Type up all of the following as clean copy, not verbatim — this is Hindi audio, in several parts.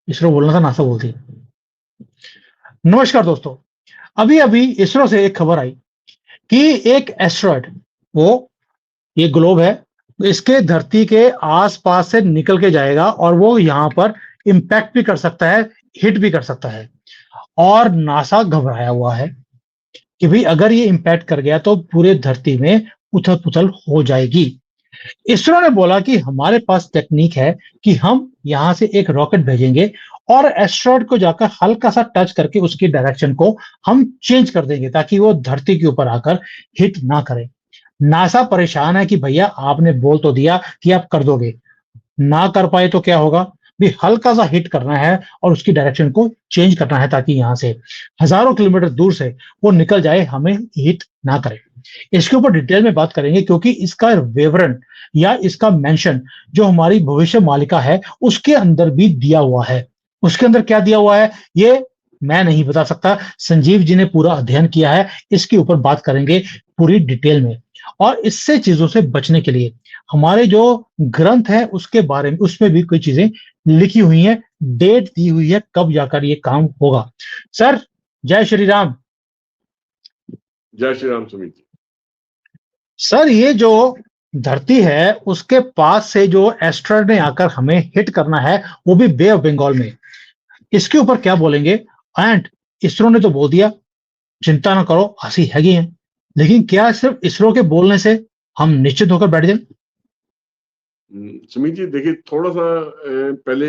इसरो बोलना था, नासा बोलती है। नमस्कार दोस्तों, अभी-अभी इसरो से एक खबर आई कि एक एस्टेरॉयड, वो ये ग्लोब है, इसके धरती के आस-पास से निकल के जाएगा और वो यहाँ पर इम्पैक्ट भी कर सकता है, हिट भी कर सकता है। और नासा घबराया हुआ है कि भई अगर ये इम्पैक्ट कर गया तो पूरे धरती में उथल-पुथल हो जाएगी। इसरो ने बोला कि हमारे पास टेक्नीक है कि हम यहाँ से एक रॉकेट भेजेंगे और एस्टेरॉयड को जाकर हल्का-सा टच करके उसकी डायरेक्शन को हम चेंज कर देंगे ताकि वो धरती के ऊपर आकर हिट ना करे। नासा परेशान है कि भैया आपने बोल तो दिया कि आप कर दोगे, ना कर पाए तो क्या होगा? भी हल्का-सा हिट करना है और उसकी डायरेक्शन को चेंज करना है ताकि यहाँ से हज़ारों किलोमीटर दूर से वो निकल जाए, हमें हिट ना करे। इसके ऊपर डिटेल में बात करेंगे क्योंकि इसका विवरण या इसका मेंशन जो हमारी भविष्य मालिका है, उसके अंदर भी दिया हुआ है। उसके अंदर क्या दिया हुआ है, ये मैं नहीं बता सकता। संजीव जी ने पूरा अध्ययन किया है, इसके ऊपर बात करेंगे पूरी डिटेल में। और इससे चीज़ों से बचने के लिए हमारे जो ग्रंथ है उसके बारे में उसमें भी कोई चीज़ें लिखी हुई हैं, डेट दी हुई है कब जाकर ये काम होगा। सर, जय श्री राम। जय श्री राम सुमित जी। सर, ये जो धरती है उसके पास से जो एस्टेरॉयड ने आकर हमें हिट करना है, वो भी बे ऑफ बंगाल में। इसके ऊपर क्या बोलेंगे? एंड इसरो ने तो बोल दिया, चिंता ना करो, हँसी हैगी है। लेकिन क्या सिर्फ इसरो के बोलने से हम निश्चित होकर बैठ जाएँ? सुमित जी देखिए थोड़ा-सा पहले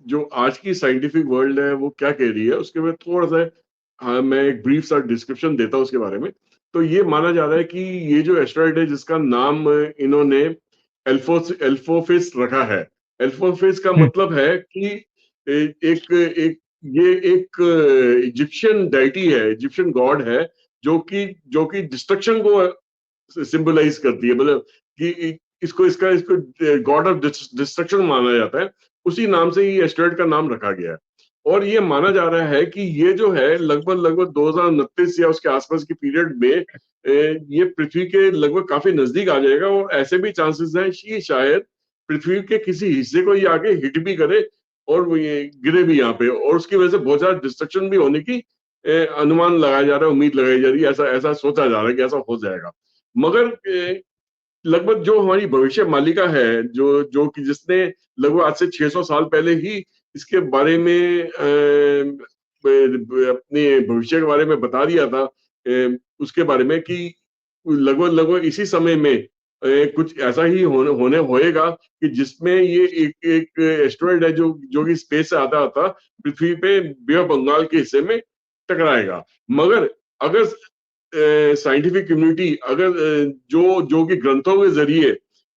जो आज की साइंटिफिक वर्ल्ड है वो क्या कह रही है उसके बाद थोड़ा-सा मैं एक ब्रीफ सा डिस्क्रिप्शन देता हूँ उसके बारे में। तो ये माना जा रहा है कि ये जो एस्टेरॉयड है जिसका नाम इन्होंने एल्फोफिस रखा है। एल्फोफिस का हुँ, मतलब है कि एक एक ये एक इजिप्शियन डेटी है, इजिप्शियन गॉड है जो कि डिस्ट्रक्शन को सिंबलाइज करती है, मतलब कि इसको गॉड ऑफ डिस्ट्रक्शन माना जाता है। उसी नाम से ही एस्टेरॉयड का नाम रखा गया है और ये माना जा रहा है कि ये जो है लगभग 2029 या उसके आसपास की पीरियड में ये पृथ्वी के लगभग काफी नजदीक आ जाएगा और ऐसे भी चांसेस हैं कि शायद पृथ्वी के किसी हिस्से को ये आगे हिट भी करे और वो ये गिरे भी यहाँ पे और उसकी वजह से बहुत ज्यादा डिस्ट्रक्शन भी होने की अनुमान लगाया जा रहा है, उम्मीद लगाई जा रही है, ऐसा ऐसा सोचा जा रहा है कि ऐसा हो जाएगा। मगर लगभग जो हमारी भविष्य मालिका है, जो कि जिसने लगभग आज से 600 साल पहले ही इसके बारे में अपने भविष्य के बारे में बता दिया था, उसके बारे में कि लगभग इसी समय में कुछ ऐसा ही होने होएगा कि जिसमें ये एक एक एस्टेरॉयड है जो कि स्पेस से आता आता पृथ्वी पे बे ऑफ बंगाल के हिस्से में टकराएगा। मगर अगर साइंटिफिक कम्युनिटी अगर जो कि ग्रंथों के जरिए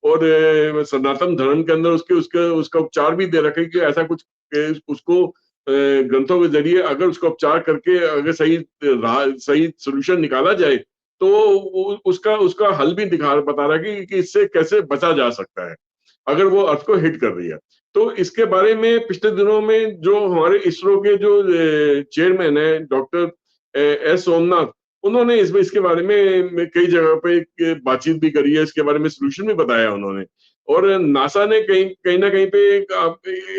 और सनातन धर्म के अंदर उसके उसके उसका उपचार भी दे रखे कि ऐसा कुछ उसको ग्रंथों के जरिए अगर उसका उपचार करके अगर सही सोल्यूशन निकाला जाए तो उसका उसका हल भी दिखा बता रहा है कि इससे कैसे बचा जा सकता है अगर वो अर्थ को हिट कर रही है। तो इसके बारे में पिछले दिनों में जो हमारे इसरो के जो चेयरमैन है डॉक्टर एस सोमनाथ, उन्होंने इसके बारे में कई जगह पे एक बातचीत भी करी है, इसके बारे में सॉल्यूशन भी बताया उन्होंने। और नासा ने कहीं कहीं ना कहीं पे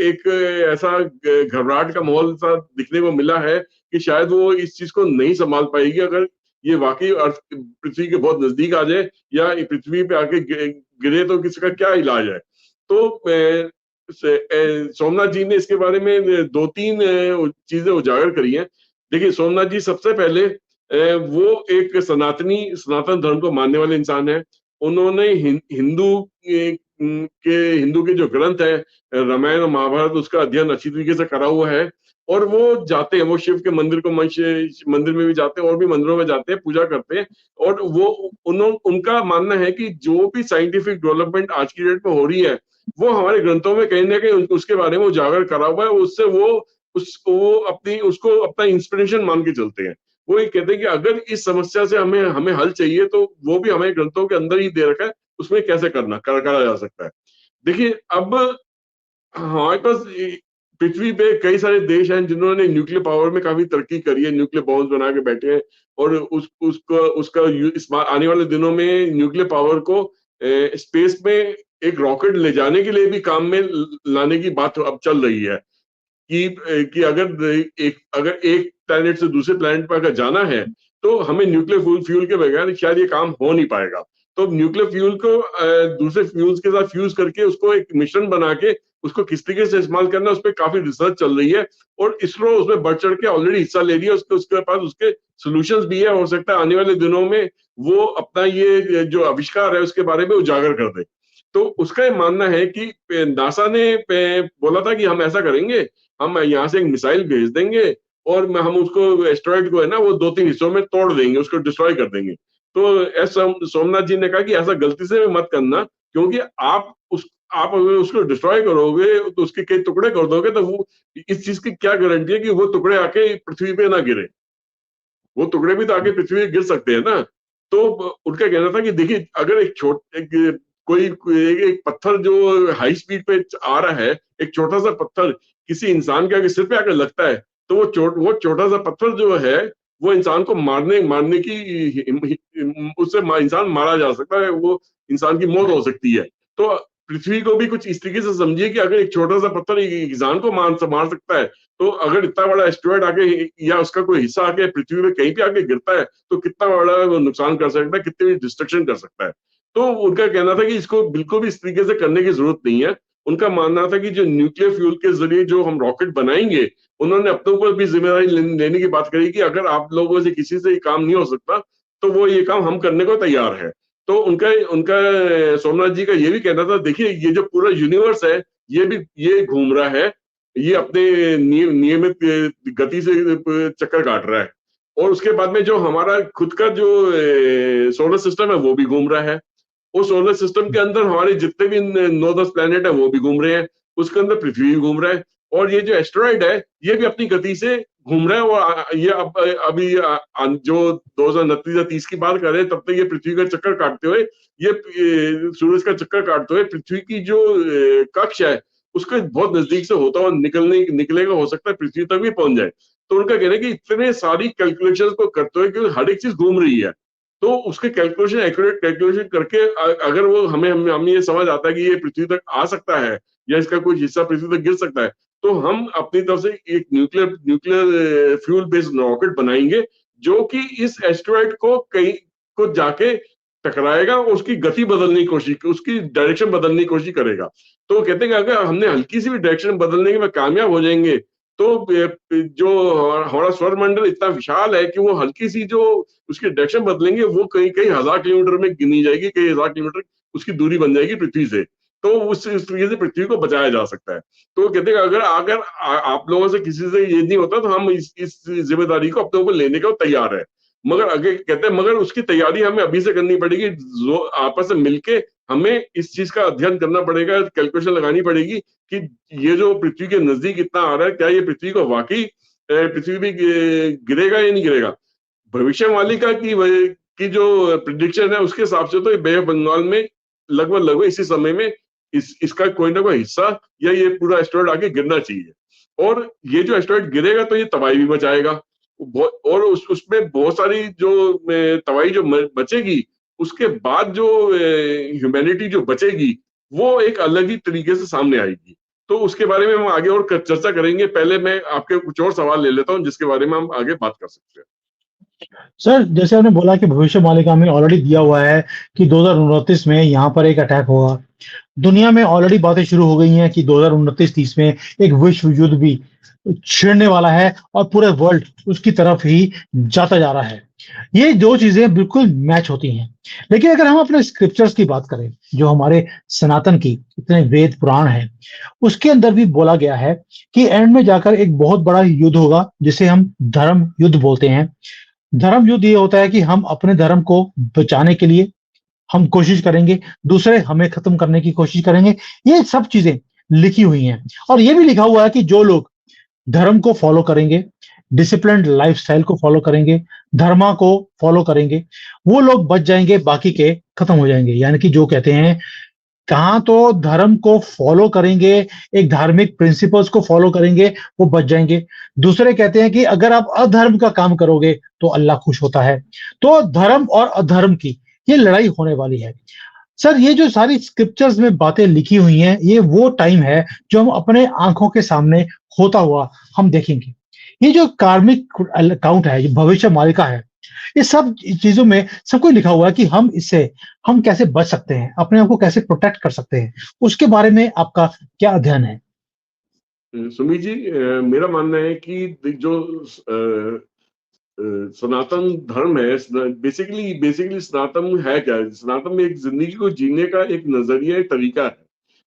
एक ऐसा घबराहट का माहौल सा दिखने को मिला है कि शायद वो इस चीज को नहीं संभाल पाएगी अगर ये वाकई अर्थ पृथ्वी के बहुत नजदीक आ जाए या ये पृथ्वी पे आके गिरे तो किसका क्या इलाज है। तो सोमनाथ जी ने इसके बारे में दो तीन चीजें उजागर करी हैं। देखिए सोमनाथ जी सबसे पहले वो एक सनातन धर्म को मानने वाले इंसान है। उन्होंने हिंदू के जो ग्रंथ है रामायण और महाभारत उसका अध्ययन अच्छी तरीके से करा हुआ है और वो जाते हैं, वो शिव के मंदिर को मंदिर में भी जाते हैं और भी मंदिरों में जाते हैं, पूजा करते हैं। और वो उनका मानना है कि जो भी साइंटिफिक डेवलपमेंट आज की डेट में हो रही है वो हमारे ग्रंथों में कहीं ना कहीं उसके बारे में उजागर करा हुआ है। उससे वो उसको अपना इंस्पिरेशन मान के चलते हैं। वो ये कहते हैं कि अगर इस समस्या से हमें हमें हल चाहिए तो वो भी हमें ग्रंथों के अंदर ही दे रखा है, उसमें कैसे करा जा सकता है। देखिए अब हमारे पास पृथ्वी पे कई सारे देश हैं जिन्होंने न्यूक्लियर पावर में काफी तरक्की करी है, न्यूक्लियर बॉम्ब्स बना के बैठे हैं और उसका आने वाले दिनों में न्यूक्लियर पावर को स्पेस में एक रॉकेट ले जाने के लिए भी काम में लाने की बात अब चल रही है। कि अगर एक प्लैनेट से दूसरे प्लैनेट पर अगर जाना है तो हमें न्यूक्लियर फ्यूल के बगैर शायद ये काम हो नहीं पाएगा। तो न्यूक्लियर फ्यूल को दूसरे फ्यूल्स के साथ फ्यूज करके उसको एक मिश्रण बना के उसको किस तरीके से इस्तेमाल करना है, उस पर काफी रिसर्च चल रही है और इसरो उसमें बढ़ चढ़ के ऑलरेडी हिस्सा ले रही है। उसके पास उसके सॉल्यूशंस भी है। हो सकता है आने वाले दिनों में वो अपना ये जो आविष्कार है उसके बारे में उजागर कर दे। तो उसका ये मानना है कि नासा ने बोला था कि हम ऐसा करेंगे, हम यहाँ से एक मिसाइल भेज देंगे और हम उसको एस्टेरॉइड को है ना वो 2-3 हिस्सों में तोड़ देंगे, उसको डिस्ट्रॉय कर देंगे। तो एस सोमनाथ जी ने कहा कि ऐसा गलती से मत करना, क्योंकि आप अगर उसको डिस्ट्रॉय करोगे तो उसके कई टुकड़े कर दोगे तो वो इस चीज की क्या गारंटी है कि वो टुकड़े आके पृथ्वी पे ना गिरे। वो टुकड़े भी तो आके पृथ्वी पे गिर सकते हैं ना। तो उनका कहना था कि देखिए अगर एक पत्थर जो हाई स्पीड पे आ रहा है, एक छोटा सा पत्थर किसी इंसान के आगे सिर पे आकर लगता है तो वो छोटा सा पत्थर जो है वो इंसान को मारने की उससे इंसान मारा जा सकता है, वो इंसान की मौत हो सकती है। तो पृथ्वी को भी कुछ इस तरीके से समझिए कि अगर एक छोटा सा पत्थर एक इंसान को मार सकता है, तो अगर इतना बड़ा एस्टेरॉइड आके या उसका कोई हिस्सा आके पृथ्वी में कहीं पे आके गिरता है तो कितना बड़ा वो नुकसान कर सकता है, कितनी डिस्ट्रक्शन कर सकता है। तो उनका कहना था कि इसको बिल्कुल भी इस तरीके से करने की जरूरत नहीं है। उनका मानना था कि जो न्यूक्लियर फ्यूल के जरिए जो हम रॉकेट बनाएंगे, उन्होंने अपने ऊपर भी जिम्मेदारी लेने की बात करी कि अगर आप लोगों से किसी से ये काम नहीं हो सकता तो वो ये काम हम करने को तैयार है। तो उनका उनका सोमनाथ जी का ये भी कहना था, देखिए ये जो पूरा यूनिवर्स है ये घूम रहा है, ये अपने नियमित गति से चक्कर काट रहा है और उसके बाद में जो हमारा खुद का जो सोलर सिस्टम है वो भी घूम रहा है। उस सोलर सिस्टम के अंदर हमारे जितने भी 9-10 प्लैनेट है वो भी घूम रहे हैं, उसके अंदर पृथ्वी भी घूम रहा है और ये जो एस्टेरॉइड है ये भी अपनी गति से घूम रहा है और ये अभी जो 2029 या 30 की बात कर रहे हैं तब तक ये पृथ्वी का चक्कर काटते हुए ये सूरज का चक्कर काटते हुए पृथ्वी की जो कक्ष है उसके बहुत नजदीक से होता हुआ निकलेगा, हो सकता है पृथ्वी तक भी पहुंच जाए। तो उनका कहना है कि इतने सारी कैलकुलेशंस को करते हुए क्योंकि हर एक चीज घूम रही है तो उसके कैलकुलेशन एक्यूरेट कैलकुलेशन करके अगर वो हमें ये समझ आता है कि ये पृथ्वी तक आ सकता है या इसका कोई हिस्सा पृथ्वी तक गिर सकता है, तो हम अपनी तरफ से एक न्यूक्लियर फ्यूल बेस्ड रॉकेट बनाएंगे जो कि इस एस्टेरॉइड को कहीं को जाके टकराएगा और उसकी गति बदलने की कोशिश, उसकी डायरेक्शन बदलने की कोशिश करेगा। तो कहते हैं कि अगर हमने हल्की सी भी डायरेक्शन बदलने में कामयाब हो जाएंगे तो जो हमारा सौर मंडल इतना विशाल है कि वो हल्की सी जो उसकी डायरेक्शन बदलेंगे वो कई कई हजार किलोमीटर में गिनी जाएगी, कई हजार किलोमीटर उसकी दूरी बन जाएगी पृथ्वी से। तो उस तरीके से पृथ्वी को बचाया जा सकता है। तो कहते हैं अगर अगर आप लोगों से किसी से ये नहीं होता तो हम इस जिम्मेदारी को अपने ऊपर लेने को तैयार है। मगर आगे कहते हैं मगर उसकी तैयारी हमें अभी से करनी पड़ेगी, जो आपस में मिलके हमें इस चीज का अध्ययन करना पड़ेगा, कैलकुलेशन लगानी पड़ेगी कि ये जो पृथ्वी के नजदीक इतना आ रहा है क्या ये पृथ्वी को वाकई पृथ्वी भी गिरेगा या नहीं गिरेगा। भविष्यवाणी की जो प्रिडिक्शन है उसके हिसाब से तो ये बे ऑफ बंगाल में लगभग इसी समय में इसका कोई ना कोई हिस्सा या ये पूरा एस्टेरॉइड आके गिरना चाहिए और ये जो एस्टेरॉइड गिरेगा तो ये तबाही भी मचाएगा और उसमें बहुत सारी जो तबाही जो बचेगी उसके बाद जो ह्यूमैनिटी जो बचेगी वो एक अलग ही तरीके से सामने आएगी। तो उसके बारे में हम आगे और चर्चा करेंगे। पहले मैं आपके कुछ और सवाल ले लेता हूं जिसके बारे में हम आगे बात कर सकते हैं। सर, जैसे आपने बोला कि भविष्यवाणी में ऑलरेडी दिया हुआ है कि 2029 में यहाँ पर एक अटैक होगा। दुनिया में ऑलरेडी बातें शुरू हो गई हैं कि 2029-30 में एक विश्व युद्ध भी छिड़ने वाला है और पूरे वर्ल्ड उसकी तरफ ही जाता जा रहा है। ये दो चीजें बिल्कुल मैच होती हैं। लेकिन अगर हम अपने स्क्रिप्चर्स की बात करें, जो हमारे सनातन की इतने वेद पुराण हैं, उसके अंदर भी बोला गया है कि एंड में जाकर एक बहुत बड़ा युद्ध होगा जिसे हम धर्म युद्ध बोलते हैं। धर्म युद्ध ये होता है कि हम अपने धर्म को बचाने के लिए हम कोशिश करेंगे, दूसरे हमें खत्म करने की कोशिश करेंगे। ये सब चीजें लिखी हुई हैं और ये भी लिखा हुआ है कि जो लोग धर्म को फॉलो करेंगे, डिसिप्लिन्ड लाइफस्टाइल को फॉलो करेंगे, धर्मा को फॉलो करेंगे, वो लोग बच जाएंगे, बाकी के खत्म हो जाएंगे। यानी कि जो कहते हैं कहाँ तो धर्म को फॉलो करेंगे, एक धार्मिक प्रिंसिपल्स को फॉलो करेंगे, वो बच जाएंगे। दूसरे कहते हैं कि अगर आप अधर्म का काम करोगे तो अल्लाह खुश होता है। तो धर्म और अधर्म की ये लड़ाई होने वाली है। सर, ये जो सारी स्क्रिप्चर्स में बातें लिखी हुई हैं, ये वो टाइम है जो हम अपने आंखों के सामने होता हुआ हम देखेंगे। ये जो कार्मिक अकाउंट है, जो भविष्य मालिका है, ये सब चीजों में सब कुछ लिखा हुआ है कि हम कैसे बच सकते हैं, अपने आप को कैसे प्रोटेक्ट कर सकते हैं। उसके बारे में आपका क्या अध्ययन है? सुमित जी, मेरा मानना है कि जो सनातन धर्म है, बेसिकली बेसिकली सनातन है क्या है? सनातन में एक जिंदगी को जीने का एक नजरिया, एक तरीका है,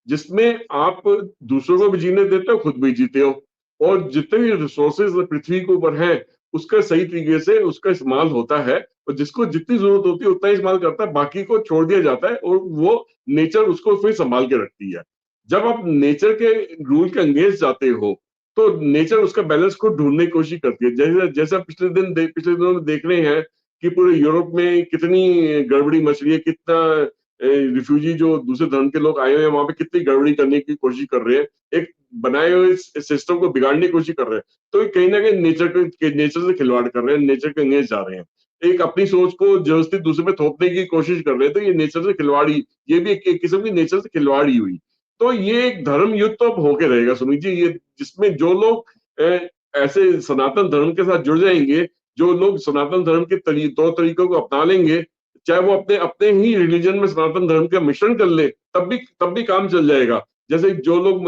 जिसमें आप दूसरों को भी जीने देते हो, खुद भी जीते हो, और जितने भी रिसोर्सेज पृथ्वी के ऊपर हैं उसका सही तरीके से उसका इस्तेमाल होता है, और जिसको जितनी जरूरत होती है उतना इस्तेमाल करता है, बाकी को छोड़ दिया जाता है, और वो नेचर उसको फिर संभाल के रखती है। जब आप नेचर के रूल के अंगेंस्ट जाते हो तो नेचर उसका बैलेंस को ढूंढने की कोशिश करती है। जैसे जैसा पिछले दिनों में देख रहे हैं कि पूरे यूरोप में कितनी गड़बड़ी मच रही है, कितना रिफ्यूजी जो दूसरे धर्म के लोग आए हुए हैं वहां पे कितनी गड़बड़ी करने की कोशिश कर रहे हैं, एक बनाए हुए सिस्टम को बिगाड़ने की कोशिश कर रहे हैं। तो कहीं ना कहीं नेचर से खिलवाड़ कर रहे हैं, नेचर के अंगेंस्ट जा रहे हैं, एक अपनी सोच को जबरदस्ती दूसरे पे थोपने की कोशिश कर रहे हैं। तो ये नेचर से खिलवाड़ी, ये भी एक किस्म की नेचर से खिलवाड़ी हुई। तो ये एक धर्म युद्ध तो अब होके रहेगा सुमित जी, ये जिसमें जो लोग ऐसे सनातन धर्म के साथ जुड़ जाएंगे, जो लोग सनातन धर्म के तौर तरीकों को अपना लेंगे, चाहे वो अपने अपने ही रिलीजन में सनातन धर्म का मिश्रण कर ले, तब भी काम चल जाएगा। जैसे जो लोग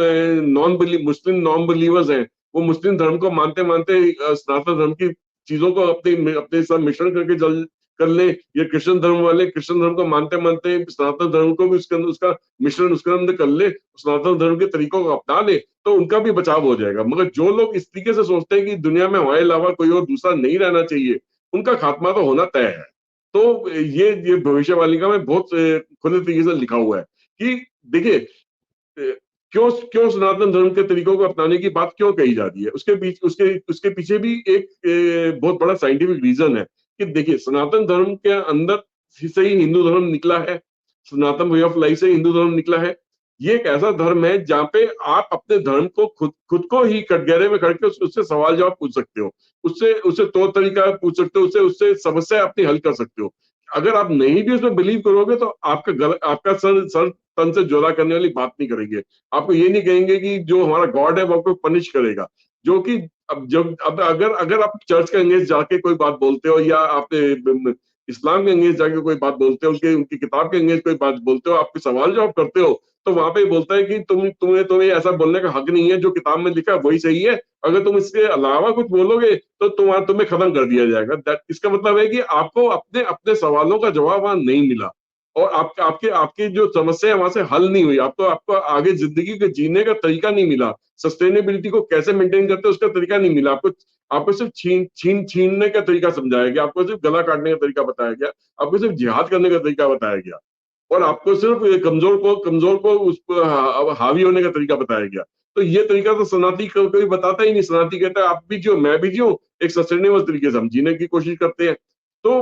मुस्लिम नॉन बिलीवर्स हैं, वो मुस्लिम धर्म को मानते मानते सनातन धर्म की चीजों को अपने अपने साथ मिश्रण करके चल कर ले, या क्रिश्चियन धर्म वाले क्रिश्चियन धर्म को मानते मानते सनातन धर्म को भी उसके अंदर उसका मिश्रण उसके अंदर कर ले, सनातन धर्म के तरीकों को अपना ले, तो उनका भी बचाव हो जाएगा। मगर जो लोग इस तरीके से सोचते हैं कि दुनिया में हमारे अलावा कोई और दूसरा नहीं रहना चाहिए, उनका खात्मा तो होना तय है। तो ये भविष्यवाणी में बहुत खुले तरीके से लिखा हुआ है कि देखिए, क्यों क्यों सनातन धर्म के तरीकों को अपनाने की बात क्यों कही जाती है, उसके पीछे भी एक बहुत बड़ा साइंटिफिक रीजन है कि देखिए, सनातन धर्म के अंदर से ही हिंदू धर्म निकला है, सनातन वे ऑफ लाइफ से हिंदू धर्म निकला है। ये एक ऐसा धर्म है जहाँ पे आप अपने धर्म को खुद खुद को ही कटघरे में खड़ के उससे सवाल जवाब पूछ सकते हो, उससे उससे तौर तरीका पूछ सकते हो, उससे उससे समस्या अपनी हल कर सकते हो। अगर आप नहीं भी उसमें बिलीव करोगे तो आपका सर तन से जुदा करने वाली बात नहीं करेंगे। आपको ये नहीं कहेंगे कि जो हमारा गॉड है वो आपको पनिश करेगा, जो कि अब अगर अगर आप चर्च के अंगेंस्ट जाके कोई बात बोलते हो, या आप इस्लाम के अंगेंस्ट जाके कोई बात बोलते हो, उनकी किताब के अंगेंस्ट कोई बात बोलते हो, आपके सवाल जवाब करते हो, तो वहां पे बोलता है कि तुम्हें ऐसा बोलने का हक नहीं है, जो किताब में लिखा है वही सही है, अगर तुम इसके अलावा कुछ बोलोगे तो तुम्हें खत्म कर दिया जाएगा। इसका मतलब है कि आपको अपने अपने सवालों का जवाब वहां नहीं मिला, और आपके आपकी जो समस्या है वहां से हल नहीं हुई, आपको आपको आगे जिंदगी के जीने का तरीका नहीं मिला, सस्टेनेबिलिटी को कैसे मेंटेन करते हैं उसका तरीका नहीं मिला आपको। आपको सिर्फ छीनने का तरीका समझाया गया, आपको सिर्फ गला काटने का तरीका बताया गया, आपको सिर्फ जिहाद करने का तरीका बताया गया, और आपको सिर्फ कमजोर को उस पर हावी होने का तरीका बताया गया। तो ये तरीका तो सनातनी कोई बताता ही नहीं। सनातनी कहता है आप भी जियो मैं भी जियो, एक सस्टेनेबल तरीके से हम जीने की कोशिश करते हैं। तो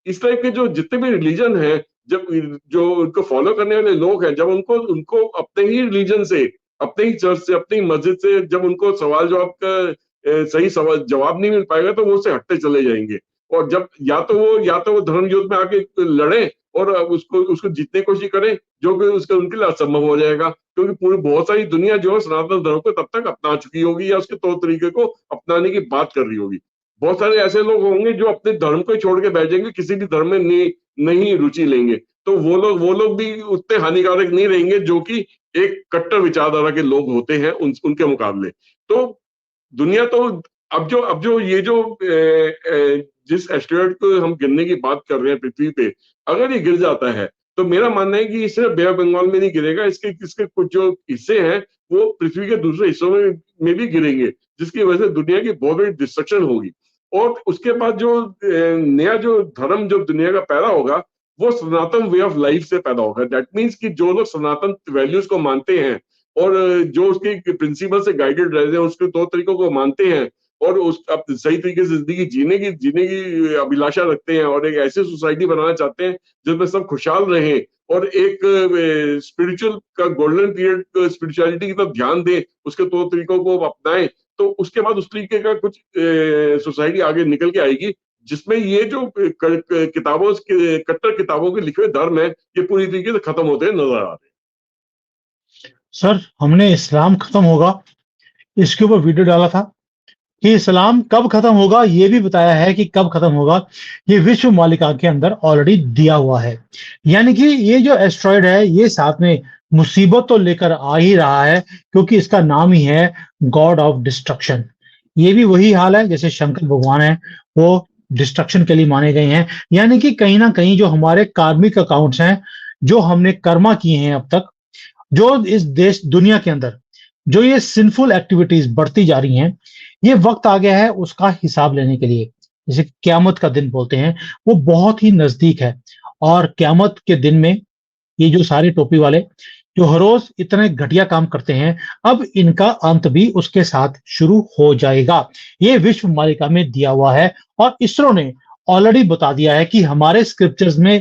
इस टाइप के जो जितने भी रिलीजन है, जब जो उनको फॉलो करने वाले लोग हैं, जब उनको उनको अपने ही रिलीजन से, अपने ही चर्च से, अपनी मस्जिद से जब उनको सवाल जवाब का सही सवाल जवाब नहीं मिल पाएगा, तो वो उससे हटते चले जाएंगे। और जब या तो वो धर्म युद्ध में आके लड़े और उसको उसको जीतने की कोशिश करें, जो कि उसके उनके लिए असंभव हो जाएगा, क्योंकि पूरी बहुत सारी दुनिया जो है सनातन धर्म को तब तक अपना चुकी होगी, या उसके तौर तरीके को अपनाने की बात कर रही होगी। बहुत सारे ऐसे लोग होंगे जो अपने धर्म को ही छोड़ के बैठ जाएंगे, किसी भी धर्म में नहीं रुचि लेंगे, तो वो लोग भी उतने हानिकारक नहीं रहेंगे जो कि एक कट्टर विचारधारा के लोग होते हैं उनके मुकाबले। तो दुनिया तो अब जो ये जो जिस एस्टेरॉयड को हम गिरने की बात कर रहे हैं पृथ्वी पे, अगर ये गिर जाता है तो मेरा मानना है कि ये सिर्फ बे ऑफ बंगाल में नहीं गिरेगा, इसके कुछ जो हिस्से हैं वो पृथ्वी के दूसरे हिस्सों में भी गिरेंगे, जिसकी वजह से दुनिया की बहुत बड़ी डिस्ट्रक्शन होगी। और उसके बाद जो नया जो धर्म जो दुनिया का पैदा होगा, वो सनातन वे ऑफ लाइफ से पैदा होगा। दैट मीन्स कि जो लोग सनातन वैल्यूज को मानते हैं, और जो उसके प्रिंसिपल से गाइडेड रहते हैं, उसके तौर तरीकों को मानते हैं, और उस अब सही तरीके से जिंदगी जीने की अभिलाषा रखते हैं, और एक ऐसी सोसाइटी बनाना चाहते हैं जिसमें सब खुशहाल रहें, और एक स्पिरिचुअल का गोल्डन पीरियड स्पिरिचुअलिटी की तरफ ध्यान दें, उसके तौर तरीकों को अपनाएं, तो उसके बाद उस तरीके का कुछ सोसाइटी आगे निकल के आएगी, जिसमें ये जो कट्टर किताबों के लिखे हुए धर्म है, ये पूरी तरीके से खत्म होते नजर आ रहे हैं। सर, हमने इस्लाम खत्म होगा, इसके ऊपर वीडियो डाला था कि इस्लाम कब खत्म होगा, ये भी बताया है कि कब खत्म होगा, ये विश्व मालिका के अंदर ऑलरेडी दिया हुआ है। यानी कि ये जो एस्ट्रॉयड है, ये साथ में मुसीबत तो लेकर आ ही रहा है, क्योंकि इसका नाम ही है गॉड ऑफ डिस्ट्रक्शन। ये भी वही हाल है जैसे शंकर भगवान है, वो डिस्ट्रक्शन के लिए माने गए हैं। यानी कि कहीं ना कहीं जो हमारे कार्मिक अकाउंट्स हैं, जो हमने कर्मा किए हैं अब तक, जो इस देश दुनिया के अंदर जो ये सिंफुल एक्टिविटीज बढ़ती जा रही हैं, ये वक्त आ गया है उसका हिसाब लेने के लिए। जैसे क्यामत का दिन बोलते हैं, वो बहुत ही नजदीक है। और क्यामत के दिन में ये जो सारे टोपी वाले जो हर रोज इतने घटिया काम करते हैं, अब इनका अंत भी उसके साथ शुरू हो जाएगा। ये विश्व मालिका में दिया हुआ है, और इसरो ने ऑलरेडी बता दिया है कि हमारे स्क्रिप्चर्स में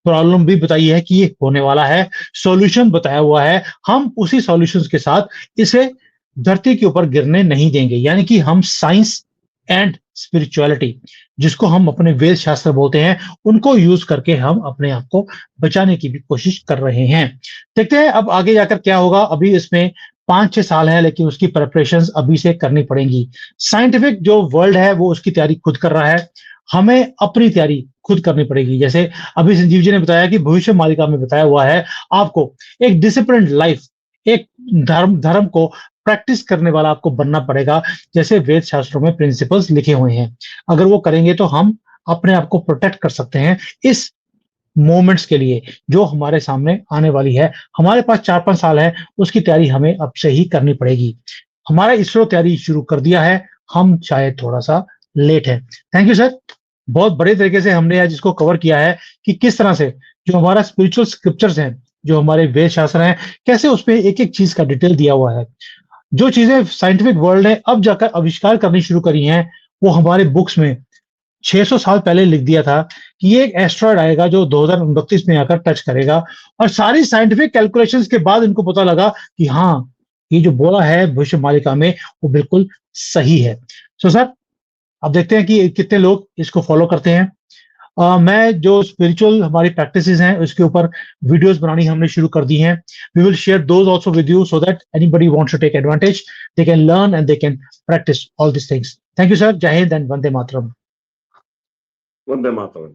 प्रॉब्लम भी बताई है कि ये होने वाला है, सॉल्यूशन बताया हुआ है। हम उसी सॉल्यूशंस के साथ इसे धरती के ऊपर गिरने नहीं देंगे। यानी कि हम साइंस एंड स्पिरिचुअलिटी, जिसको हम अपने वेद शास्त्र बोलते हैं, उनको यूज करके हम अपने आप को बचाने की भी कोशिश कर रहे हैं। देखते हैं अब आगे जाकर क्या होगा। अभी इसमें 5-6 साल है, लेकिन उसकी प्रिपरेशंस अभी से करनी पड़ेंगी। साइंटिफिक जो वर्ल्ड है वो उसकी तैयारी खुद कर रहा है, हमें अपनी तैयारी खुद करनी पड़ेगी। जैसे अभी संजीव जी ने बताया कि भविष्य मालिका में बताया हुआ है आपको एक डिसिप्लिन लाइफ, एक धर्म को प्रैक्टिस करने वाला आपको बनना पड़ेगा, जैसे वेद शास्त्रों में प्रिंसिपल्स लिखे हुए हैं। अगर वो करेंगे तो हम अपने आप को प्रोटेक्ट कर सकते हैं इस मोमेंट्स के लिए जो हमारे सामने आने वाली है। हमारे पास 4-5 साल है, उसकी तैयारी हमें अब से ही करनी पड़ेगी। हमारा इसरो तैयारी शुरू कर दिया है, हम शायद थोड़ा सा लेट है। थैंक यू सर, बहुत बड़े तरीके से हमने आज इसको कवर किया है कि किस तरह से जो हमारा स्पिरिचुअल स्क्रिप्चर्स हैं, जो हमारे वेद शास्त्र हैं, कैसे उसमें एक एक चीज का डिटेल दिया हुआ है। जो चीजें साइंटिफिक वर्ल्ड ने अब जाकर आविष्कार करनी शुरू करी हैं, वो हमारे बुक्स में 600 साल पहले लिख दिया था कि ये एक एस्ट्रॉयड आएगा जो 2029 में आकर टच करेगा। और सारी साइंटिफिक कैलकुलेशंस के बाद इनको पता लगा कि हाँ, ये जो बोला है भविष्य मालिका में वो बिल्कुल सही है। सो सर, अब देखते हैं कि कितने लोग इसको फॉलो करते हैं। मैं जो स्पिरिचुअल हमारी प्रैक्टिसेस हैं उसके ऊपर वीडियोस बनानी हमने शुरू कर दी हैं। We will share those also with you so that anybody wants to take advantage, they can learn and they can practise all this things. Thank you sir, Jai Hind and Vande Mataram. Vande Mataram.